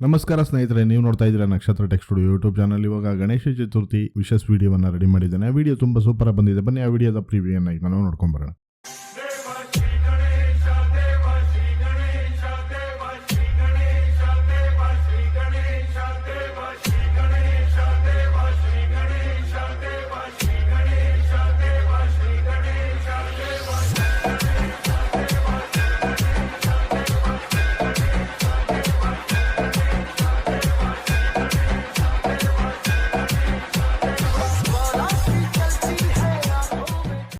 ನಮಸ್ಕಾರ ಸ್ನೇಹಿತರೆ, ನೀವು ನೋಡ್ತಾ ಇದ್ದೀರಾ ನಕ್ಷತ್ರ ಟೆಕ್ ಸ್ಟುಡಿಯೋ ಯೂಟ್ಯೂಬ್ ಚಾನಲ್. ಇವಾಗ ಗಣೇಶ ಚತುರ್ಥಿ ವಿಶೇಷ ವಿಡಿಯೋವನ್ನು ರೆಡಿ ಮಾಡಿದ್ದೇನೆ. ಆ ವಿಡಿಯೋ ತುಂಬ ಸೂಪರ್ ಬಂದಿದೆ. ಬನ್ನಿ ಆ ವಿಡಿಯೋದ ಪ್ರಿವ್ಯೂಯನ್ನು ಈಗ ನಾವು ನೋಡ್ಕೊಂಡು ಬರೋಣ.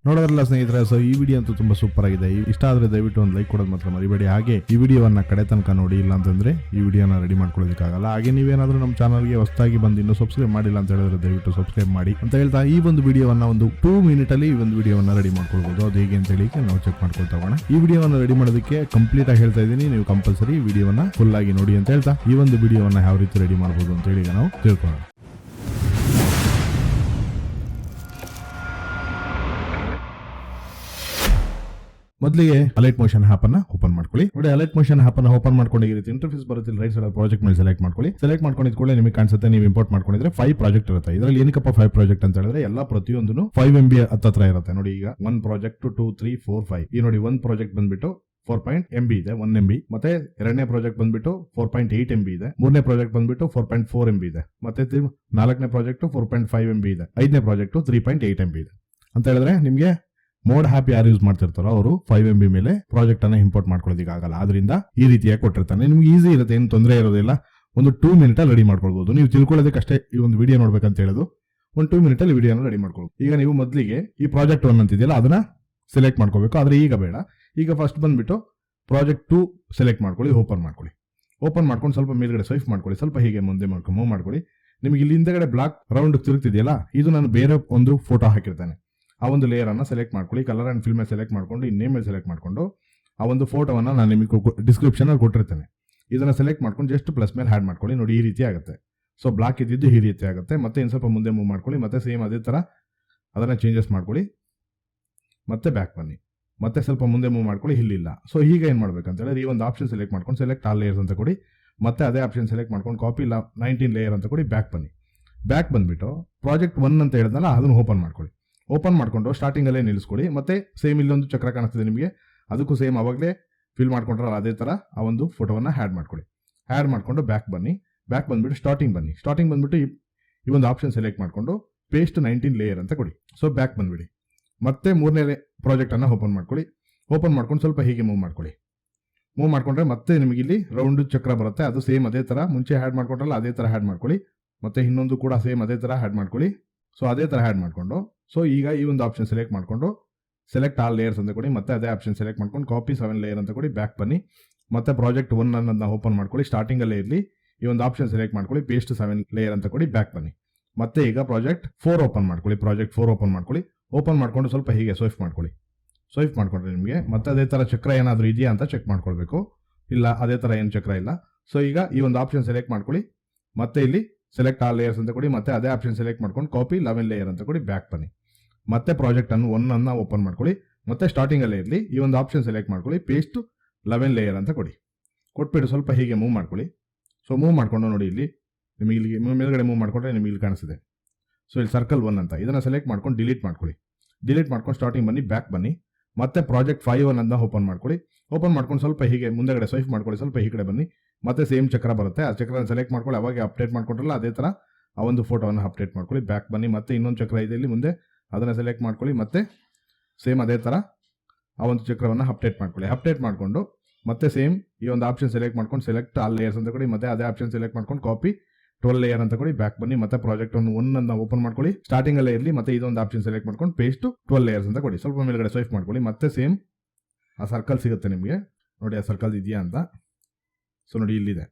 ನೋಡೋದ್ರಲ್ಲ ಸ್ನೇಹಿತರೆ, ಸೊ ಈ ವಿಡಿಯೋ ಅಂತೂ ತುಂಬಾ ಸೂಪರ್ ಆಗಿದೆ. ಇಷ್ಟ ಆದ್ರೆ ದಯವಿಟ್ಟು ಒಂದು ಲೈಕ್ ಕೊಡೋದು ಮಾತ್ರ ಮರಿಬೇಡಿ. ಹಾಗೆ ಈ ವಿಡಿಯೋವನ್ನ ಕಡೆ ತನಕ ನೋಡಿ, ಇಲ್ಲ ಅಂತಂದ್ರೆ ಈ ವಿಡಿಯೋನ ರೆಡಿ ಮಾಡ್ಕೊಳ್ಳೋದಕ್ಕಾಗಲ್ಲ. ಹಾಗೆ ನೀವೇನಾದ್ರೂ ನಮ್ಮ ಚಾನಲ್ಗೆ ಹೊಸದಾಗಿ ಬಂದು ಇನ್ನೂ ಸಬ್ಸ್ಕ್ರೈಬ್ ಮಾಡಿಲ್ಲ ಅಂತ ಹೇಳಿದ್ರೆ ದಯವಿಟ್ಟು ಸಬ್ಸ್ಕ್ರೈಬ್ ಮಾಡಿ ಅಂತ ಹೇಳ್ತಾ, ಈ ಒಂದು ವಿಡಿಯೋವನ್ನ ಒಂದು 2 ಮಿನಿಟ್ ಅಲ್ಲಿ ಈ ಒಂದು ವಿಡಿಯೋವನ್ನ ರೆಡಿ ಮಾಡ್ಕೊಳ್ಬಹುದು. ಅದು ಹೇಗೆ ಅಂತ ಹೇಳಿ ನಾವು ಚೆಕ್ ಮಾಡ್ಕೊಳ್ತಾ ಹೋಗೋಣ. ಈ ವಿಡಿಯೋವನ್ನ ರೆಡಿ ಮಾಡೋದಕ್ಕೆ ಕಂಪ್ಲೀಟ್ ಆಗಿ ಹೇಳ್ತಾ ಇದ್ದೀನಿ, ನೀವು ಕಂಪಲ್ಸರಿ ವಿಡಿಯೋವನ್ನ ಫುಲ್ ಆಗಿ ನೋಡಿ ಅಂತ ಹೇಳ್ತಾ, ಈ ಒಂದು ವಿಡಿಯೋವನ್ನ ಯಾವ ರೀತಿ ರೆಡಿ ಮಾಡಬಹುದು ಅಂತ ಹೇಳಿ ನಾವು ತಿಳ್ಕೊಳ್ಳೋಣ. ಮೊದಲಿಗೆ ಅಲೈಟ್ ಮೋಷನ್ ಆಪ್ ಅನ್ನ ಓಪನ್ ಮಾಡ್ಕೊಳ್ಳಿ. ನೋಡಿ, ಅಲೈಟ್ ಮೋಷನ್ ಆಪ್ ಅನ್ನ ಓಪನ್ ಮಾಡ್ಕೊಂಡು ಈ ರೀತಿ ಇಂಟರ್ಫೇಸ್ ಬರುತ್ತೆ. ರೈಟ್ ಸೈಡ್ ಪ್ರಾಜೆಕ್ಟ್ ಮೇಲೆ ಸೆಲೆಕ್ಟ್ ಮಾಡ್ಕೊಳ್ಳಿ. ಸೆಲೆಕ್ಟ್ ಮಾಡ್ಕೊಂಡಿದ್ ಕೂಡ ನಿಮಗೆ ಕಾಣಿಸುತ್ತೆ, ನೀವು ಇಂಪೋರ್ಟ್ ಮಾಡ್ಕೊಂಡಿದ್ರೆ 5 ಪ್ರಾಜೆಕ್ಟ್ ಇರುತ್ತೆ. ಇದರಲ್ಲಿ ಏನಕ್ಕಪ್ಪ 5 ಪ್ರಾಜೆಕ್ಟ್ ಅಂತ ಹೇಳಿದ್ರೆ, ಎಲ್ಲ ಪ್ರತಿಯೊಂದು 5 MB ಹತ್ರ ಇರುತ್ತೆ. ನೋಡಿ, ಈಗ 1 ಪ್ರಾಜೆಕ್ಟ್ 2 3 4 5 ಈ ನೋಡಿ 1 ಪ್ರಾಜೆಕ್ಟ್ ಬಂದ್ಬಿಟ್ಟು 4.0 MB ಇದೆ, 1 MB. ಮತ್ತೆ ಎರಡನೇ ಪ್ರಾಜೆಕ್ಟ್ ಬಂದ್ಬಿಟ್ಟು 4.8 MB ಇದೆ. ಮೂರನೇ ಪ್ರಾಜೆಕ್ಟ್ ಬಂದ್ಬಿಟ್ಟು 4.4 MB ಇದೆ. ಮತ್ತೆ ನಾಲ್ಕನೇ ಪ್ರಾಜೆಕ್ಟ್ 4.5 MB ಇದೆ. ಐದನೇ ಪ್ರಾಜೆಕ್ಟ್ 3.8 MB ಇದೆ. ಅಂತ ಹೇಳಿದ್ರೆ ನಿಮಗೆ ಮೋಡ್ ಆ್ಯಪ್ ಯಾರು ಯೂಸ್ ಮಾಡ್ತಿರ್ತಾರೋ ಅವರು 5 MB ಮೇಲೆ ಪ್ರಾಜೆಕ್ಟ್ ಅನ್ನ ಇಂಪೋರ್ಟ್ ಮಾಡ್ಕೊಳ್ಳೋದಕ್ಕಾಗಲ್ಲ. ಆದ್ರಿಂದ ಈ ರೀತಿಯಾಗಿ ಕೊಟ್ಟಿರ್ತಾನೆ. ನಿಮ್ಗೆ ಈಸಿ ಇರುತ್ತೆ, ಏನು ತೊಂದರೆ ಇರೋದಿಲ್ಲ. ಒಂದು 2 ಮಿನಿಟ್ ಅಲ್ಲಿ ರೆಡಿ ಮಾಡ್ಕೊಳ್ಬಹುದು. ನೀವು ತಿಳ್ಕೊಳ್ಳೋದಕ್ಕಷ್ಟೇ ಈ ಒಂದು ವಿಡಿಯೋ ನೋಡ್ಬೇಕಂತ ಹೇಳೋದು. ಒಂದು 2 ಮಿನಿಟ್ ಅಲ್ಲಿ ವಿಡಿಯೋನ ರೆಡಿ ಮಾಡ್ಕೊಳ್ಬಹುದು. ಈಗ ನೀವು ಮೊದಲಿಗೆ ಈ ಪ್ರಾಜೆಕ್ಟ್ 1 ಅಂತಿದೆಯಲ್ಲ, ಅದನ್ನ ಸೆಲೆಕ್ಟ್ ಮಾಡ್ಕೋಬೇಕು. ಆದ್ರೆ ಈಗ ಬೇಡ. ಈಗ ಫಸ್ಟ್ ಬಂದ್ಬಿಟ್ಟು ಪ್ರಾಜೆಕ್ಟ್ 2 ಸೆಲೆಕ್ಟ್ ಮಾಡ್ಕೊಳ್ಳಿ, ಓಪನ್ ಮಾಡ್ಕೊಳ್ಳಿ. ಓಪನ್ ಮಾಡ್ಕೊಂಡು ಸ್ವಲ್ಪ ಮೇಲ್ಗಡೆ ಸ್ವೈಪ್ ಮಾಡ್ಕೊಳ್ಳಿ, ಸ್ವಲ್ಪ ಹೀಗೆ ಮುಂದೆ ಮೂವ್ ಮಾಡ್ಕೊಳ್ಳಿ. ನಿಮಗೆ ಇಲ್ಲಿ ಹಿಂದೆಗಡೆ ಬ್ಲಾಕ್ ರೌಂಡ್ ತಿರುಗ್ತಿದೆಯಲ್ಲ, ಇದು ನಾನು ಬೇರೆ ಒಂದು ಫೋಟೋ ಹಾಕಿರ್ತೇನೆ. ಆ ಒಂದು ಲೇಯರ್ ಅನ್ನ ಸೆಲೆಕ್ಟ್ ಮಾಡ್ಕೊಳ್ಳಿ. ಕಲರ್ ಅಂಡ್ ಫಿಲ್ಮ್ ಸೆಲೆಕ್ಟ್ ಮಾಡ್ಕೊಂಡು, ನೇಮ್ ಮೇಲೆ ಸೆಲೆಕ್ಟ್ ಮಾಡ್ಕೊಂಡು, ಆ ಒಂದು ಫೋಟೋವನ್ನ ನಾನು ನಿಮಗೆ ಡಿಸ್ಕ್ರಿಪ್ಷನ್ ಅಲ್ಲಿ ಕೊಟ್ಟಿರ್ತೇನೆ. ಇದನ್ನ ಸೆಲೆಕ್ಟ್ ಮಾಡ್ಕೊಂಡು ಜಸ್ಟ್ ಪ್ಲಸ್ ಮೇಲೆ ಹ್ಯಾಡ್ ಮಾಡ್ಕೊಳ್ಳಿ. ನೋಡಿ, ಈ ರೀತಿ ಆಗುತ್ತೆ. ಸೊ ಬ್ಲಾಕ್ ಇದ್ದಿದ್ದು ಈ ರೀತಿ ಆಗುತ್ತೆ. ಮತ್ತೆ ಇನ್ನು ಸ್ವಲ್ಪ ಮುಂದೆ ಮೂವ್ ಮಾಡ್ಕೊಳ್ಳಿ. ಮತ್ತೆ ಸೇಮ್ ಅದೇ ತರ ಅದನ್ನ ಚೇಂಜಸ್ ಮಾಡ್ಕೊಳ್ಳಿ. ಮತ್ತೆ ಬ್ಯಾಕ್ ಬನ್ನಿ. ಮತ್ತೆ ಸ್ವಲ್ಪ ಮುಂದೆ ಮೂವ್ ಮಾಡ್ಕೊಳ್ಳಿ. ಇಲ್ಲಿಲ್ಲ. ಸೊ ಈಗ ಏನ್ ಮಾಡ್ಬೇಕಂತ ಹೇಳಿದ್ರೆ, ಈ ಒಂದು ಆಪ್ಷನ್ ಸೆಲೆಕ್ಟ್ ಮಾಡ್ಕೊಂಡು ಸೆಲೆಕ್ಟ್ ಆಲ್ ಲೇಯರ್ಸ್ ಅಂತ ಕೊಡಿ. ಮತ್ತೆ ಅದೇ ಆಪ್ಷನ್ ಸೆಲೆಕ್ಟ್ ಮಾಡ್ಕೊಂಡು ಕಾಪಿ 19 ಲೇಯರ್ ಅಂತ ಕೊಡಿ. ಬ್ಯಾಕ್ ಬನ್ನಿ. ಬ್ಯಾಕ್ ಬಂದ್ಬಿಟ್ಟು ಪ್ರಾಜೆಕ್ಟ್ 1 ಅಂತ ಹೇಳಿದ್ನಲ್ಲ, ಅದನ್ನು ಓಪನ್ ಮಾಡ್ಕೊಳ್ಳಿ. ಓಪನ್ ಮಾಡ್ಕೊಂಡು ಸ್ಟಾರ್ಟಿಂಗ್ ಅಲ್ಲೇ ನಿಲ್ಲಿಸ್ಕೊಳ್ಳಿ. ಮತ್ತೆ ಸೇಮ್ ಇಲ್ಲೊಂದು ಚಕ್ರ ಕಾಣಿಸ್ತಿದೆ ನಿಮಗೆ, ಅದಕ್ಕೂ ಸೇಮ್ ಅವಾಗಲೇ ಫಿಲ್ ಮಾಡ್ಕೊಂಡ್ರಲ್ಲ ಅದೇ ತರ ಆ ಒಂದು ಫೋಟೋವನ್ನ ಹ್ಯಾಡ್ ಮಾಡ್ಕೊಳ್ಳಿ. ಹ್ಯಾಡ್ ಮಾಡ್ಕೊಂಡು ಬ್ಯಾಕ್ ಬನ್ನಿ. ಬ್ಯಾಕ್ ಬಂದ್ಬಿಟ್ಟು ಸ್ಟಾರ್ಟಿಂಗ್ ಬನ್ನಿ. ಸ್ಟಾರ್ಟಿಂಗ್ ಬಂದ್ಬಿಟ್ಟು ಈ ಒಂದು ಆಪ್ಷನ್ ಸೆಲೆಕ್ಟ್ ಮಾಡ್ಕೊಂಡು ಪೇಸ್ಟ್ 19 ಲೇಯರ್ ಅಂತ ಕೊಡಿ. ಸೊ ಬ್ಯಾಕ್ ಬಂದ್ಬಿಡಿ. ಮತ್ತೆ ಮೂರನೇ ಪ್ರಾಜೆಕ್ಟ್ ಅನ್ನ ಓಪನ್ ಮಾಡ್ಕೊಳ್ಳಿ. ಓಪನ್ ಮಾಡ್ಕೊಂಡು ಸ್ವಲ್ಪ ಹೀಗೆ ಮೂವ್ ಮಾಡ್ಕೊಳ್ಳಿ. ಮೂವ್ ಮಾಡ್ಕೊಂಡ್ರೆ ಮತ್ತೆ ನಿಮಗೆ ಇಲ್ಲಿ ರೌಂಡ್ ಚಕ್ರ ಬರುತ್ತೆ. ಅದು ಸೇಮ್ ಅದೇ ತರ ಮುಂಚೆ ಹ್ಯಾಡ್ ಮಾಡ್ಕೊಂಡ್ರಲ್ಲ ಅದೇ ತರ ಹ್ಯಾಡ್ ಮಾಡ್ಕೊಳ್ಳಿ. ಮತ್ತೆ ಇನ್ನೊಂದು ಕೂಡ ಸೇಮ್ ಅದೇ ತರ ಹ್ಯಾಡ್ ಮಾಡ್ಕೊಳ್ಳಿ. ಸೊ ಅದೇ ತರ ಹ್ಯಾಡ್ ಮಾಡ್ಕೊಂಡು, ಸೊ ಈಗ ಈ ಒಂದು ಆಪ್ಷನ್ ಸೆಲೆಕ್ಟ್ ಮಾಡ್ಕೊಂಡು ಸೆಲೆಕ್ಟ್ ಆಲ್ ಲೇಯರ್ಸ್ ಅಂತ ಕೊಡಿ. ಮತ್ತೆ ಅದೇ ಆಪ್ಷನ್ ಸೆಲೆಕ್ಟ್ ಮಾಡ್ಕೊಂಡು ಕಾಪಿ 7 ಲೇಯರ್ ಅಂತ ಕೊಡಿ. ಬ್ಯಾಕ್ ಬನ್ನಿ. ಮತ್ತೆ ಪ್ರಾಜೆಕ್ಟ್ 1 ಅನ್ನೋದನ್ನ ಓಪನ್ ಮಾಡ್ಕೊಳ್ಳಿ. ಸ್ಟಾರ್ಟಿಂಗ್ ಅಲ್ಲೇ ಇರಲಿ. ಈ ಒಂದು ಆಪ್ಷನ್ ಸೆಲೆಕ್ಟ್ ಮಾಡ್ಕೊಳ್ಳಿ. ಪೇಸ್ಟ್ 7 ಲೇಯರ್ ಅಂತ ಕೊಡಿ. ಬ್ಯಾಕ್ ಬನ್ನಿ. ಮತ್ತೆ ಈಗ ಪ್ರಾಜೆಕ್ಟ್ 4 ಓಪನ್ ಮಾಡ್ಕೊಳ್ಳಿ. ಪ್ರಾಜೆಕ್ಟ್ 4 ಓಪನ್ ಮಾಡ್ಕೊಳ್ಳಿ. ಓಪನ್ ಮಾಡ್ಕೊಂಡು ಸ್ವಲ್ಪ ಹೀಗೆ ಸ್ವೈಪ್ ಮಾಡ್ಕೊಳ್ಳಿ. ಸ್ವೈಪ್ ಮಾಡ್ಕೊಂಡ್ರೆ ನಿಮಗೆ ಮತ್ತೆ ಅದೇ ತರ ಚಕ್ರ ಏನಾದರೂ ಇದೆಯಾ ಅಂತ ಚೆಕ್ ಮಾಡ್ಕೊಳ್ಬೇಕು. ಇಲ್ಲ, ಅದೇ ತರ ಏನು ಚಕ್ರ ಇಲ್ಲ. ಸೊ ಈಗ ಈ ಒಂದು ಆಪ್ಷನ್ ಸೆಲೆಕ್ಟ್ ಮಾಡ್ಕೊಳ್ಳಿ. ಮತ್ತೆ ಇಲ್ಲಿ ಸೆಲೆಕ್ಟ್ ಆಲ್ ಲೇಯರ್ಸ್ ಅಂತ ಕೊಡಿ. ಮತ್ತೆ ಅದೇ ಆಪ್ಷನ್ ಸೆಲೆಕ್ಟ್ ಮಾಡ್ಕೊಂಡು ಕಾಪಿ 11 ಲೇಯರ್ ಅಂತ ಕೊಡಿ. ಬ್ಯಾಕ್ ಬನ್ನಿ. ಮತ್ತೆ ಪ್ರಾಜೆಕ್ಟ್ ಅನ್ನು 1 ಅನ್ನ ಓಪನ್ ಮಾಡ್ಕೊಳ್ಳಿ. ಮತ್ತೆ ಸ್ಟಾರ್ಟಿಂಗ್ ಅಲ್ಲೇ ಇರಲಿ. ಈ ಒಂದು ಆಪ್ಷನ್ ಸೆಲೆಕ್ಟ್ ಮಾಡ್ಕೊಳ್ಳಿ. ಪೇಸ್ಟ್ 11 ಲೇಯರ್ ಅಂತ ಕೊಡಿ. ಕೊಟ್ಬಿಟ್ಟು ಸ್ವಲ್ಪ ಹೀಗೆ ಮೂವ್ ಮಾಡ್ಕೊಳ್ಳಿ. ಸೊ ಮೂವ್ ಮಾಡ್ಕೊಂಡು ನೋಡಿ, ಇಲ್ಲಿ ನಿಮಗೆ ಇಲ್ಲಿ ಮೇಲ್ಗಡೆ ಮೂವ್ ಮಾಡ್ಕೊಂಡ್ರೆ ನಿಮಗೆ ಇಲ್ಲಿ ಕಾಣಿಸ್ತಿದೆ. ಸೊ ಇಲ್ಲಿ ಸರ್ಕಲ್ 1 ಅಂತ ಇದನ್ನ ಸೆಲೆಕ್ಟ್ ಮಾಡ್ಕೊಂಡು ಡಿಲೀಟ್ ಮಾಡ್ಕೊಳ್ಳಿ. ಡಿಲೀಟ್ ಮಾಡ್ಕೊಂಡು ಸ್ಟಾರ್ಟಿಂಗ್ ಬನ್ನಿ. ಬ್ಯಾಕ್ ಬನ್ನಿ. ಮತ್ತೆ ಪ್ರಾಜೆಕ್ಟ್ 5 ಅನ್ನ ಓಪನ್ ಮಾಡ್ಕೊಳ್ಳಿ. ಓಪನ್ ಮಾಡ್ಕೊಂಡು ಸ್ವಲ್ಪ ಹೀಗೆ ಮುಂದೆಗಡೆ ಸ್ವೈಪ್ ಮಾಡ್ಕೊಳ್ಳಿ. ಸ್ವಲ್ಪ ಈ ಕಡೆ ಬನ್ನಿ. ಮತ್ತೆ ಸೇಮ್ ಚಕ್ರ ಬರುತ್ತೆ. ಆ ಚಕ್ರ ಸೆಲೆಕ್ಟ್ ಮಾಡ್ಕೊಳ್ಳಿ. ಅವಾಗ ಅಪ್ಡೇಟ್ ಮಾಡ್ಕೊಂಡ್ರಲ್ಲ ಅದೇ ತರ ಆ ಒಂದು ಫೋಟೋವನ್ನು ಅಪ್ಡೇಟ್ ಮಾಡ್ಕೊಳ್ಳಿ. ಬ್ಯಾಕ್ ಬನ್ನಿ. ಮತ್ತೆ ಇನ್ನೊಂದು ಚಕ್ರ ಇದೆ ಇಲ್ಲಿ ಮುಂದೆ, ಅದನ್ನ ಸೆಲೆಕ್ಟ್ ಮಾಡ್ಕೊಳ್ಳಿ. ಮತ್ತೆ ಸೇಮ್ ಅದೇ ತರ ಆ ಒಂದು ಚಕ್ರವನ್ನು ಅಪ್ಡೇಟ್ ಮಾಡ್ಕೊಳ್ಳಿ. ಅಪ್ಡೇಟ್ ಮಾಡ್ಕೊಂಡು ಮತ್ತೆ ಸೇಮ್ ಈ ಒಂದು ಆಪ್ಷನ್ ಸೆಲೆಕ್ಟ್ ಮಾಡ್ಕೊಂಡು ಸೆಲೆಕ್ಟ್ ಆಲ್ ಲೇಯರ್ಸ್ ಅಂತ ಕೊಡಿ. ಮತ್ತೆ ಅದೇ ಆಪ್ಷನ್ ಸೆಲೆಕ್ಟ್ ಮಾಡ್ಕೊಂಡು ಕಾಪಿ 12 ಲೇಯರ್ ಅಂತ ಕೊಡಿ. ಬ್ಯಾಕ್ ಬನ್ನಿ. ಮತ್ತೆ ಪ್ರಾಜೆಕ್ಟ್ 1 ಅನ್ನ ಓಪನ್ ಮಾಡ್ಕೊಳ್ಳಿ. ಸ್ಟಾರ್ಟಿಂಗ್ ಅಲ್ಲೇ ಇರಲಿ. ಮತ್ತೆ ಇದೊಂದು ಆಪ್ಷನ್ ಸೆಲೆಕ್ಟ್ ಮಾಡ್ಕೊಂಡು ಪೇಸ್ಟ್ 12 ಲೇಯರ್ಸ್ ಅಂತ ಕೊಡಿ. ಸ್ವಲ್ಪ ಮೇಲ್ಗಡೆ ಸ್ವೈಪ್ ಮಾಡ್ಕೊಳ್ಳಿ. ಮತ್ತೆ ಸೇಮ್ ಆ ಸರ್ಕಲ್ ಸಿಗುತ್ತೆ ನಿಮಗೆ. ನೋಡಿ, ಆ ಸರ್ಕಲ್ ಇದೆಯಾ ಅಂತ. ಸೊ ನೋಡಿ, ಇಲ್ಲಿದೆ.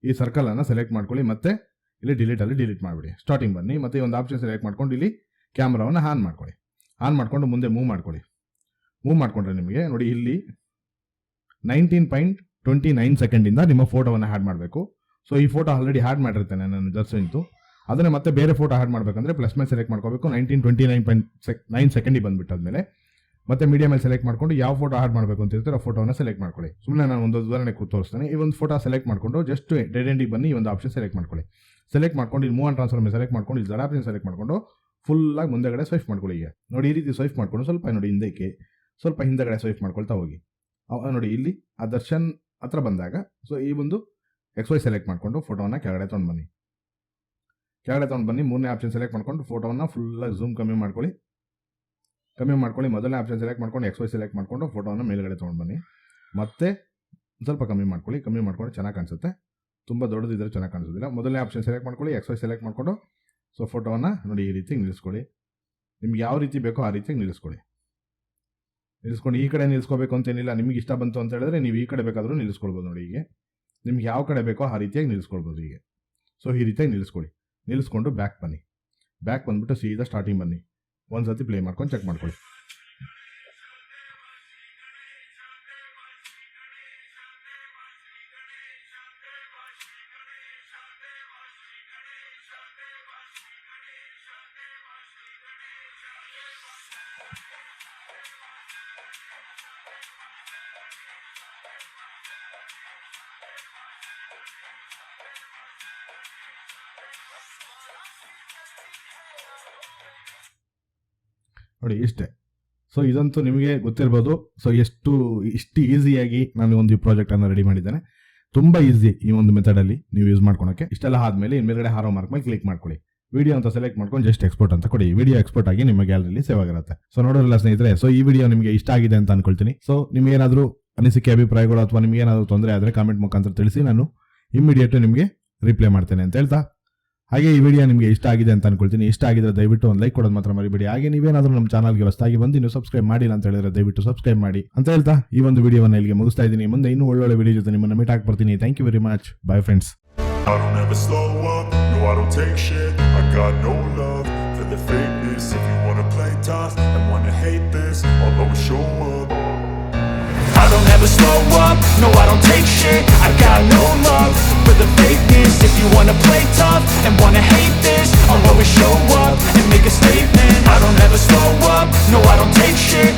ಈ ಸರ್ಕಲ್ ಅನ್ನ ಸೆಲೆಕ್ಟ್ ಮಾಡ್ಕೊಳ್ಳಿ. ಮತ್ತೆ ಇಲ್ಲಿ ಡಿಲೀಟ್ ಅಲ್ಲಿ ಡಿಲೀಟ್ ಮಾಡಿಬಿಡಿ. ಸ್ಟಾರ್ಟಿಂಗ್ ಬನ್ನಿ. ಮತ್ತೆ ಒಂದು ಆಪ್ಷನ್ ಸೆಲೆಕ್ಟ್ ಮಾಡ್ಕೊಂಡು ಇಲ್ಲಿ ಕ್ಯಾಮ್ರಾವನ್ನು ಆನ್ ಮಾಡ್ಕೊಳ್ಳಿ. ಆನ್ ಮಾಡ್ಕೊಂಡು ಮುಂದೆ ಮೂವ್ ಮಾಡ್ಕೊಳ್ಳಿ. ಮೂವ್ ಮಾಡ್ಕೊಂಡ್ರೆ ನಿಮಗೆ ನೋಡಿ, ಇಲ್ಲಿ 19.29 ಸೆಕೆಂಡ್ ಇಂದ ನಿಮ್ಮ ಫೋಟೋವನ್ನು ಹ್ಯಾಡ್ ಮಾಡಬೇಕು. ಸೊ ಈ ಫೋಟೋ ಆಲ್ರೆಡಿ ಹ್ಯಾಡ್ ಮಾಡಿರ್ತೇನೆ ನಾನು ಜಸ್ಟ್ ಇಂತು. ಅದನ್ನ ಮತ್ತೆ ಬೇರೆ ಫೋಟೋ ಹ್ಯಾಡ್ ಮಾಡ್ಬೇಕಂದ್ರೆ ಪ್ಲಸ್ ಮೇಲೆ ಸೆಲೆಕ್ಟ್ ಮಾಡ್ಕೋಬೇಕು. 19.29 ಸೆಕೆಂಡಿಗೆ ಬಂದ್ಬಿಟ್ಟು ಆದ್ಮೇಲೆ ಮತ್ತೆ ಮೀಡಿಯಾ ಮೇಲೆ ಸೆಲೆಕ್ಟ್ ಮಾಡ್ಕೊಂಡು ಯಾವ ಫೋಟೋ ಆಡ್ ಮಾಡಬೇಕು ಅಂತ ಹೇಳ್ತಾರೆ ಆ ಫೋಟೋನ ಸೆಲೆಕ್ಟ್ ಮಾಡ್ಕೊಳ್ಳಿ. ಸುಮ್ಮನೆ ನಾನು ಒಂದು ಉದಾಹರಣೆ ತೋರಿಸ್ತಾನೆ. ಈ ಒಂದು ಫೋಟೋ ಸೆಲೆಕ್ಟ್ ಮಾಡ್ಕೊಂಡು ಜಸ್ಟ್ ಡೆಡ್ ಎಂಡಿಗೆ ಬನ್ನಿ, ಈ ಒಂದು ಆಪ್ಷನ್ ಸೆಲೆಕ್ಟ್ ಮಾಡ್ಕೊಳ್ಳಿ. ಸೆಲೆಕ್ಟ್ ಮಾಡ್ಕೊಂಡು ಇಲ್ಲಿ ಮೂವ್ ಆನ್ ಟ್ರಾನ್ಸ್ಫರ್ ಮೇಲೆ ಸೆಲೆಕ್ಟ್ ಮಾಡ್ಕೊಂಡು ಇಲ್ಲಿ ಜಡ್ ಆಪ್ಷನ್ ಸೆಲೆಕ್ಟ್ ಮಾಡ್ಕೊಂಡು ಫುಲ್ಲಾಗಿ ಮುಂದೆಗಡೆ ಸ್ವೈಪ್ ಮಾಡ್ಕೊಳ್ಳಿ. ಈಗ ನೋಡಿ ಈ ರೀತಿ ಸ್ವೈಪ್ ಮಾಡ್ಕೊಂಡು ಸ್ವಲ್ಪ ನೋಡಿ ಹಿಂದಕ್ಕೆ ಸ್ವಲ್ಪ ಹಿಂದೆಗಡೆ ಸ್ವೈಪ್ ಮಾಡ್ಕೊಳ್ತಾ ಹೋಗಿ. ನೋಡಿ ಇಲ್ಲಿ ಆ ದರ್ಶನ್ ಹತ್ರ ಬಂದಾಗ ಸೊ ಈ ಒಂದು XY ಸೆಲೆಕ್ಟ್ ಮಾಡ್ಕೊಂಡು ಫೋಟೋನ ಕೆಳಗಡೆ ತೊಗೊಂಡು ಬನ್ನಿ. ಮೂರನೇ ಆಪ್ಷನ್ ಸೆಲೆಕ್ಟ್ ಮಾಡ್ಕೊಂಡು ಫೋಟೋನ ಫುಲ್ಲಾಗಿ ಝೂಮ್ ಕಮ್ಮಿ ಮಾಡ್ಕೊಳ್ಳಿ. ಮೊದಲನೇ ಆಪ್ಷನ್ ಸೆಲೆಕ್ಟ್ ಮಾಡ್ಕೊಂಡು XY ಸೆಲೆಕ್ಟ್ ಮಾಡ್ಕೊಂಡು ಫೋಟೋನ ಮೇಲ್ಗಡೆ ತೊಗೊಂಡು ಬನ್ನಿ. ಮತ್ತೆ ಸ್ವಲ್ಪ ಕಮ್ಮಿ ಮಾಡ್ಕೊಂಡು ಚೆನ್ನಾಗಿ ಕಾಣಿಸುತ್ತೆ. ತುಂಬ ದೊಡ್ಡದಿದ್ರೆ ಚೆನ್ನಾಗಿ ಕಾಣಿಸೋದಿಲ್ಲ. ಮೊದಲನೇ ಆಪ್ಷನ್ ಸೆಲೆಕ್ಟ್ ಮಾಡ್ಕೊಳ್ಳಿ, XY ಸೆಲೆಕ್ಟ್ ಮಾಡ್ಕೊಂಡು ಸೊ ಫೋಟೋನ ನೋಡಿ ಈ ರೀತಿ ನಿಲ್ಲಿಸ್ಕೊಳ್ಳಿ. ನಿಮ್ಗೆ ಯಾವ ರೀತಿ ಬೇಕೋ ಆ ರೀತಿಯಾಗಿ ನಿಲ್ಲಿಸ್ಕೊಂಡು ಈ ಕಡೆ ನಿಲ್ಲಿಸ್ಕೋಬೇಕು ಅಂತೇನಿಲ್ಲ. ನಿಮ್ಗೆ ಇಷ್ಟ ಬಂತು ಅಂತ ಹೇಳಿದ್ರೆ ನೀವು ಈ ಕಡೆ ಬೇಕಾದರೂ ನಿಲ್ಲಿಸ್ಕೊಳ್ಬೋದು. ನೋಡಿ ಹೀಗೆ ನಿಮ್ಗೆ ಯಾವ ಕಡೆ ಬೇಕೋ ಆ ರೀತಿಯಾಗಿ ನಿಲ್ಲಿಸ್ಕೊಳ್ಬೋದು. ಹೀಗೆ ಸೊ ಈ ರೀತಿಯಾಗಿ ನಿಲ್ಲಿಸ್ಕೊಂಡು ಬ್ಯಾಕ್ ಬಂದ್ಬಿಟ್ಟು ಸೀದಾ ಸ್ಟಾರ್ಟಿಂಗ್ ಬನ್ನಿ. ಒಂದ್ಸತಿ ಪ್ಲೇ ಮಾಡ್ಕೊಂಡು ಚೆಕ್ ಮಾಡ್ಕೊಳ್ಳಿ. ನೋಡಿ ಇಷ್ಟೇ. ಸೊ ಇದಂತೂ ನಿಮಗೆ ಗೊತ್ತಿರ್ಬೋದು. ಸೊ ಇಷ್ಟು ಈಸಿಯಾಗಿ ನಾನು ಒಂದು ಪ್ರಾಜೆಕ್ಟನ್ನು ರೆಡಿ ಮಾಡಿದ್ದೇನೆ. ತುಂಬ ಈಸಿ ಈ ಒಂದು ಮೆಥಡಲ್ಲಿ ನೀವು ಯೂಸ್ ಮಾಡ್ಕೊಳಕ್ಕೆ. ಇಷ್ಟೆಲ್ಲ ಆದಮೇಲೆ ಮೇಲ್ಗಡೆ ಹಾರೋ ಮಾರ್ಕ್ ಮೇಲೆ ಕ್ಲಿಕ್ ಮಾಡ್ಕೊಳ್ಳಿ. ವಿಡಿಯೋ ಅಂತ ಸೆಲೆಕ್ಟ್ ಮಾಡ್ಕೊಂಡು ಜಸ್ಟ್ ಎಕ್ಸ್ಪೋರ್ಟ್ ಅಂತ ಕೊಡಿ. ವಿಡಿಯೋ ಎಕ್ಸ್ಪೋರ್ಟ್ ಆಗಿ ನಿಮ್ಮ ಗ್ಯಾಲರಿಲಿ ಸೇವ್ ಆಗಿರುತ್ತೆ. ಸೊ ನೋಡೋರಲ್ಲ ಸ್ನೇಹಿತರೆ, ಸೊ ಈ ವಿಡಿಯೋ ನಿಮಗೆ ಇಷ್ಟ ಆಗಿದೆ ಅಂತ ಅನ್ಕೊಳ್ತೀನಿ. ಸೊ ನಿಮ್ಗೆ ಏನಾದರೂ ಅನಿಸಿಕೆ ಅಭಿಪ್ರಾಯಗಳು ಅಥವಾ ನಿಮ್ಗೆ ಏನಾದರೂ ತೊಂದರೆ ಆದರೆ ಕಾಮೆಂಟ್ ಮುಖಾಂತರ ತಿಳಿಸಿ, ನಾನು ಇಮಿಡಿಯೇಟ್ ನಿಮಗೆ ರಿಪ್ಲೈ ಮಾಡ್ತೇನೆ ಅಂತ ಹೇಳ್ತಾ, ಹಾಗೆ ಈ ವಿಡಿಯೋ ನಿಮಗೆ ಇಷ್ಟ ಆಗಿದೆ ಅಂತ ಅನ್ಕೊಳ್ತೀನಿ. ಇಷ್ಟ ಆಗಿದ್ರೆ ದಯವಿಟ್ಟು ಒಂದು ಲೈಕ್ ಕೊಡೋದು ಮಾತ್ರ ಮರಿಬೇಡಿ. ಹಾಗೆ ನೀವೇನಾದರೂ ನಮ್ಮ ಚಾನಲ್ಗೆ ಹೊಸದಾಗಿ ಬಂದು ನೀವು ಸಬ್ಸ್ಕ್ರೈಬ್ ಮಾಡಿಲ್ಲ ಅಂತ ಹೇಳಿದ್ರೆ ದಯವಿಟ್ಟು ಸಬ್ಸ್ಕ್ರೈಬ್ ಮಾಡಿ ಅಂತ ಹೇಳ್ತಾ ಈ ಒಂದು ವಿಡಿಯೋವನ್ನು ಇಲ್ಲಿಗೆ ಮುಗಿಸ್ತಾ ಇದ್ದೀನಿ. ಮುಂದೆ ಇನ್ನೂ ಒಳ್ಳೊಳ್ಳೆ ವಿಡಿಯೋ ಜೊತೆ ನಿಮ್ಮನ್ನು ಮೀಟ್ ಆಗಿ ಬರ್ತೀನಿ. Thank you very much. Bye friends. I don't ever slow up, no I don't take shit. I got no love for the fakeness. If you wanna play tough and wanna hate this, I'll always show up. I don't ever slow up, no I don't take shit. I got no love for the fakeness. If you wanna play tough and wanna hate this, I'll always show up and make a statement. I don't ever slow up, no I don't take shit.